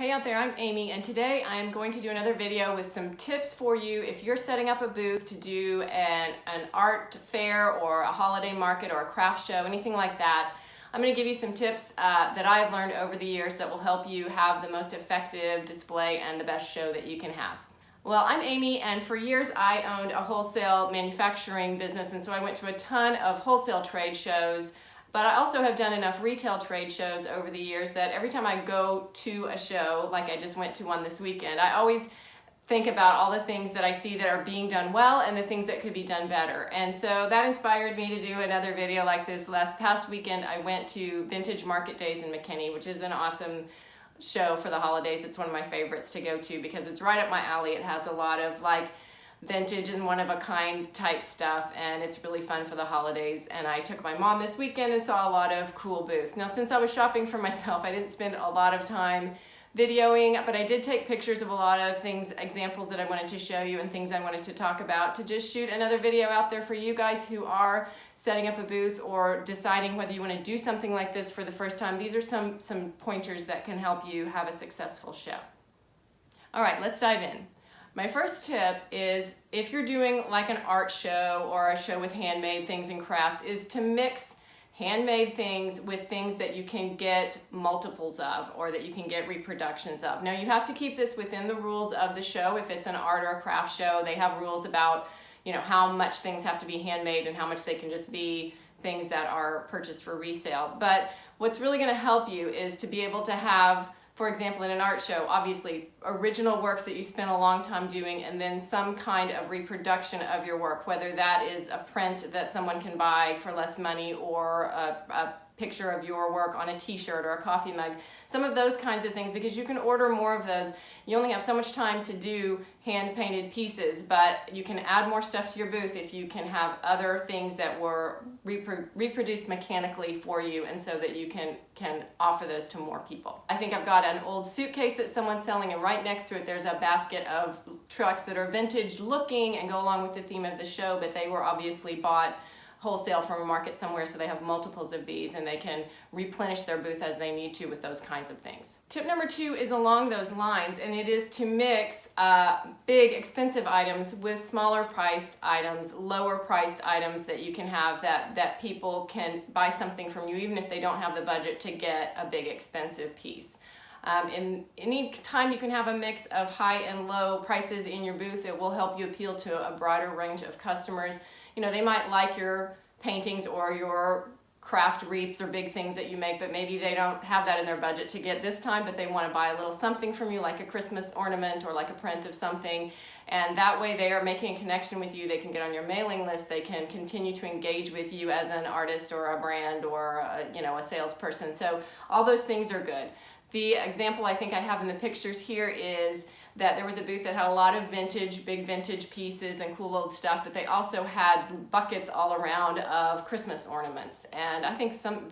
Hey out there, I'm Amy, and today I'm going to do another video with some tips for you if you're setting up a booth to do an art fair or a holiday market or a craft show, anything like that. I'm going to give you some tips that I've learned over the years that will help you have the most effective display and the best show that you can have. Well, I'm Amy, and for years I owned a wholesale manufacturing business, and so I went to a ton of wholesale trade shows. But I also have done enough retail trade shows over the years that every time I go to a show, like I just went to one this weekend, I always think about all the things that I see that are being done well and the things that could be done better. And so that inspired me to do another video like this. Last past weekend, I went to Vintage Market Days in McKinney, which is an awesome show for the holidays. It's one of my favorites to go to because it's right up my alley. It has a lot of vintage and one-of-a-kind type stuff, and it's really fun for the holidays. And I took my mom this weekend and saw a lot of cool booths. Now, since I was shopping for myself, I didn't spend a lot of time videoing, but I did take pictures of a lot of things, examples that I wanted to show you and things I wanted to talk about to just shoot another video out there for you guys who are setting up a booth or deciding whether you want to do something like this for the first time. These are some pointers that can help you have a successful show. All right, let's dive in. My first tip is, if you're doing like an art show or a show with handmade things and crafts, is to mix handmade things with things that you can get multiples of or that you can get reproductions of. Now, you have to keep this within the rules of the show. If it's an art or a craft show, they have rules about, how much things have to be handmade and how much they can just be things that are purchased for resale. But what's really going to help you is to be able to have, for example, in an art show, obviously original works that you spent a long time doing, and then some kind of reproduction of your work, whether that is a print that someone can buy for less money or a picture of your work on a t-shirt or a coffee mug, some of those kinds of things, because you can order more of those. You only have so much time to do hand-painted pieces, but you can add more stuff to your booth if you can have other things that were reproduced mechanically for you, and so that you can offer those to more people. I think I've got an old suitcase that someone's selling, and right next to it there's a basket of trucks that are vintage looking and go along with the theme of the show, but they were obviously bought wholesale from a market somewhere, so they have multiples of these and they can replenish their booth as they need to with those kinds of things. Tip number 2 is along those lines, and it is to mix big expensive items with smaller priced items, lower priced items that you can have that people can buy something from you even if they don't have the budget to get a big expensive piece. In any time you can have a mix of high and low prices in your booth, it will help you appeal to a broader range of customers. They might like your paintings or your craft wreaths or big things that you make, but maybe they don't have that in their budget to get this time, but they want to buy a little something from you, like a Christmas ornament or like a print of something. And that way they are making a connection with you. They can get on your mailing list. They can continue to engage with you as an artist or a brand or a salesperson. So all those things are good. The example I think I have in the pictures here is that there was a booth that had a lot of big vintage pieces and cool old stuff, but they also had buckets all around of Christmas ornaments. And I think some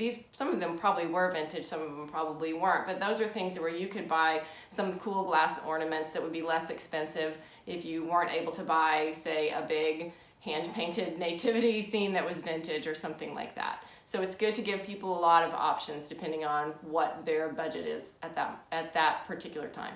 of them probably were vintage, some of them probably weren't, but those are things where you could buy some cool glass ornaments that would be less expensive if you weren't able to buy, say, a big hand-painted nativity scene that was vintage or something like that. So it's good to give people a lot of options depending on what their budget is at that particular time.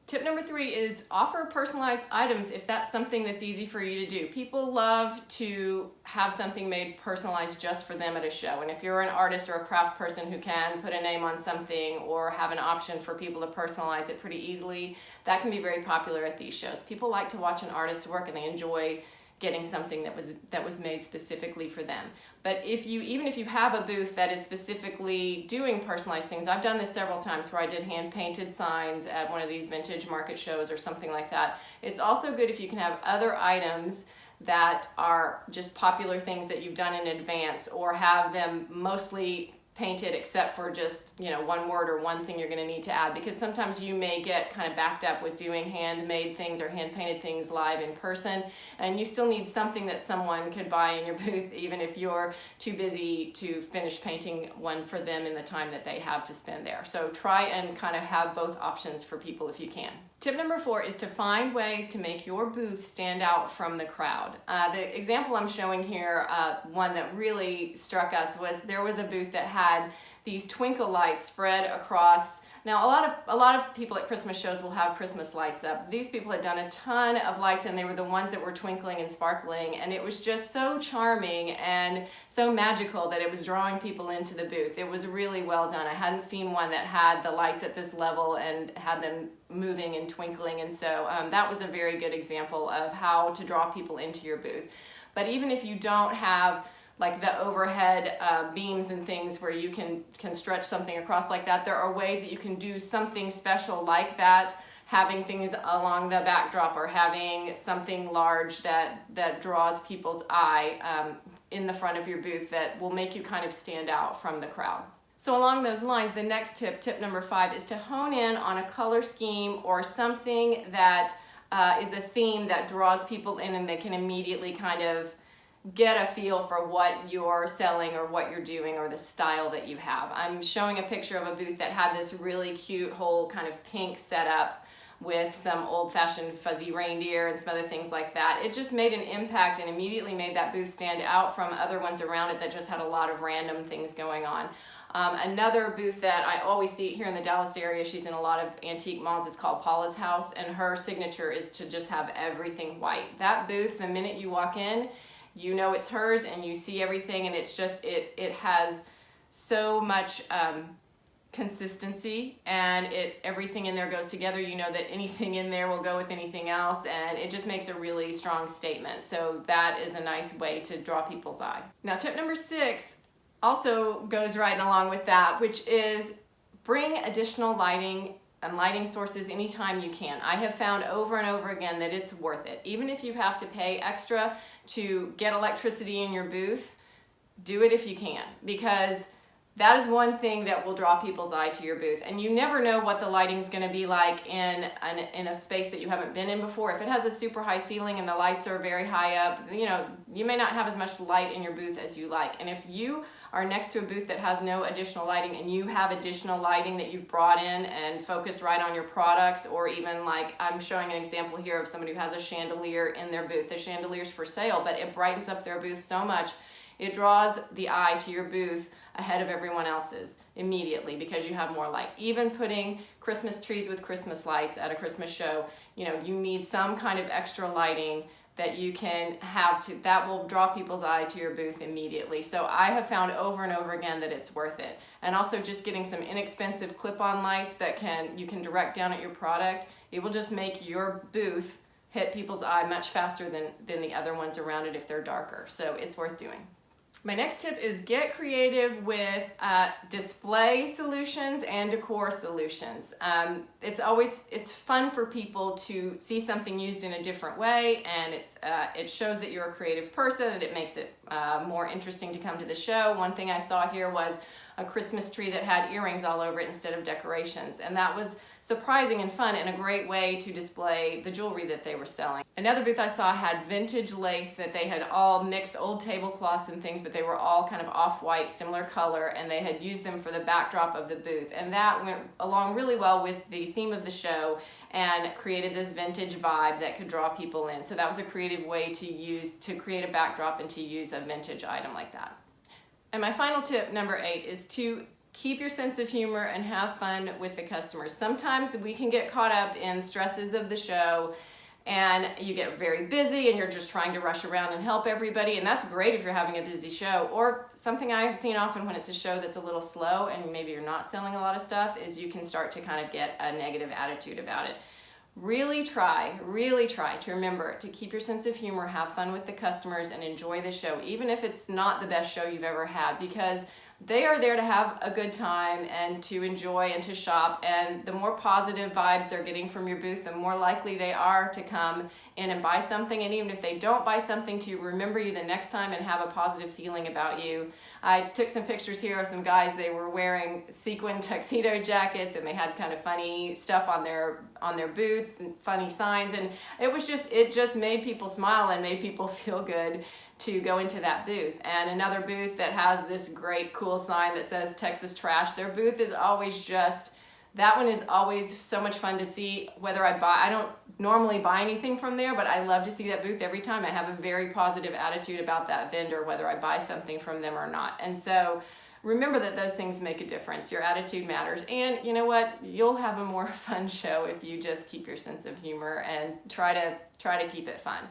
Tip number 3 is offer personalized items if that's something that's easy for you to do. People love to have something made personalized just for them at a show. And if you're an artist or a crafts person who can put a name on something or have an option for people to personalize it pretty easily, that can be very popular at these shows. People like to watch an artist's work and they enjoy getting something that was made specifically for them. But even if you have a booth that is specifically doing personalized things, I've done this several times where I did hand-painted signs at one of these vintage market shows or something like that. It's also good if you can have other items that are just popular things that you've done in advance, or have them mostly painted except for just one word or one thing you're going to need to add, because sometimes you may get kind of backed up with doing handmade things or hand-painted things live in person, and you still need something that someone could buy in your booth even if you're too busy to finish painting one for them in the time that they have to spend there. So try and kind of have both options for people if you can. Tip number 4 is to find ways to make your booth stand out from the crowd. The example I'm showing here, one that really struck us, was there was a booth that had these twinkle lights spread across Now, a lot of people at Christmas shows will have Christmas lights up. These people had done a ton of lights, and they were the ones that were twinkling and sparkling, and it was just so charming and so magical that it was drawing people into the booth. It was really well done. I hadn't seen one that had the lights at this level and had them moving and twinkling, and so that was a very good example of how to draw people into your booth. But even if you don't have like the overhead beams and things where you can stretch something across like that, there are ways that you can do something special like that, having things along the backdrop or having something large that draws people's eye in the front of your booth that will make you kind of stand out from the crowd. So along those lines, the next tip number 5, is to hone in on a color scheme or something that is a theme that draws people in and they can immediately kind of get a feel for what you're selling or what you're doing or the style that you have. I'm showing a picture of a booth that had this really cute whole kind of pink setup with some old-fashioned fuzzy reindeer and some other things like that. It just made an impact and immediately made that booth stand out from other ones around it that just had a lot of random things going on. Another booth that I always see here in the Dallas area, she's in a lot of antique malls, is called Paula's House, and her signature is to just have everything white. That booth, the minute you walk in, you know it's hers and you see everything, and it's just, it has so much consistency, and everything in there goes together. You know that anything in there will go with anything else, and it just makes a really strong statement. So that is a nice way to draw people's eye. Now, tip number 6 also goes right along with that, which is bring additional lighting and lighting sources anytime you can. I have found over and over again that it's worth it. Even if you have to pay extra to get electricity in your booth, do it if you can, because that is one thing that will draw people's eye to your booth. And you never know what the lighting is going to be like in a space that you haven't been in before. If it has a super high ceiling and the lights are very high up, you know, you may not have as much light in your booth as you like. And if you are next to a booth that has no additional lighting and you have additional lighting that you've brought in and focused right on your products, or even like I'm showing an example here of somebody who has a chandelier in their booth. The chandelier's for sale, but it brightens up their booth so much, it draws the eye to your booth ahead of everyone else's immediately because you have more light. Even putting Christmas trees with Christmas lights at a Christmas show, you know, you need some kind of extra lighting that you can have that will draw people's eye to your booth immediately. So I have found over and over again that it's worth it. And also just getting some inexpensive clip-on lights that you can direct down at your product, it will just make your booth hit people's eye much faster than the other ones around it if they're darker. So it's worth doing. My next tip is get creative with display solutions and decor solutions. It's fun for people to see something used in a different way, and it shows that you're a creative person, and it makes it more interesting to come to the show. One thing I saw here was a Christmas tree that had earrings all over it instead of decorations, and that was surprising and fun and a great way to display the jewelry that they were selling. Another booth I saw had vintage lace that they had all mixed old tablecloths and things, but they were all kind of off-white, similar color, and they had used them for the backdrop of the booth. And that went along really well with the theme of the show and created this vintage vibe that could draw people in. So that was a creative way to create a backdrop and to use a vintage item like that. And my final tip, number 8, is to keep your sense of humor and have fun with the customers. Sometimes we can get caught up in stresses of the show and you get very busy and you're just trying to rush around and help everybody, and that's great if you're having a busy show. Or something I've seen often when it's a show that's a little slow and maybe you're not selling a lot of stuff is you can start to kind of get a negative attitude about it. Really try to remember to keep your sense of humor, have fun with the customers, and enjoy the show, even if it's not the best show you've ever had, because they are there to have a good time and to enjoy and to shop, and the more positive vibes they're getting from your booth, the more likely they are to come in and buy something. And even if they don't buy something, to remember you the next time and have a positive feeling about you. I took some pictures here of some guys. They were wearing sequin tuxedo jackets and they had kind of funny stuff on their booth and funny signs, and it just made people smile and made people feel good to go into that booth. And another booth that has this great cool sign that says Texas Trash, their booth is always that one is always so much fun to see. I don't normally buy anything from there, but I love to see that booth every time. I have a very positive attitude about that vendor, whether I buy something from them or not. And so remember that those things make a difference. Your attitude matters. And you know what? You'll have a more fun show if you just keep your sense of humor and try to keep it fun.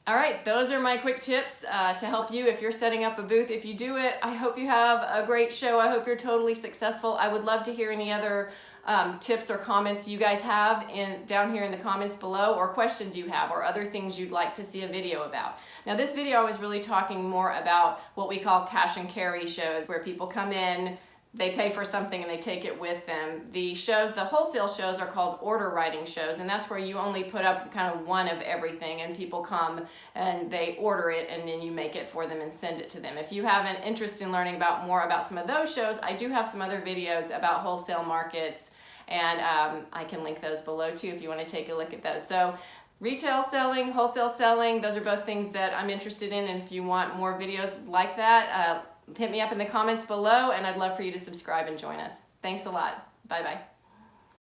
All right, those are my quick tips to help you if you're setting up a booth. If you do it, I hope you have a great show. I hope you're totally successful. I would love to hear any other tips or comments you guys have down here in the comments below, or questions you have, or other things you'd like to see a video about. Now this video I was really talking more about what we call cash and carry shows, where people come in, they pay for something and they take it with them. The wholesale shows are called order writing shows, and that's where you only put up kind of one of everything and people come and they order it and then you make it for them and send it to them. If you have an interest in learning more about some of those shows, I do have some other videos about wholesale markets, and I can link those below too if you want to take a look at those. So retail selling, wholesale selling, those are both things that I'm interested in, and if you want more videos like that, hit me up in the comments below, and I'd love for you to subscribe and join us. Thanks a lot. Bye-bye.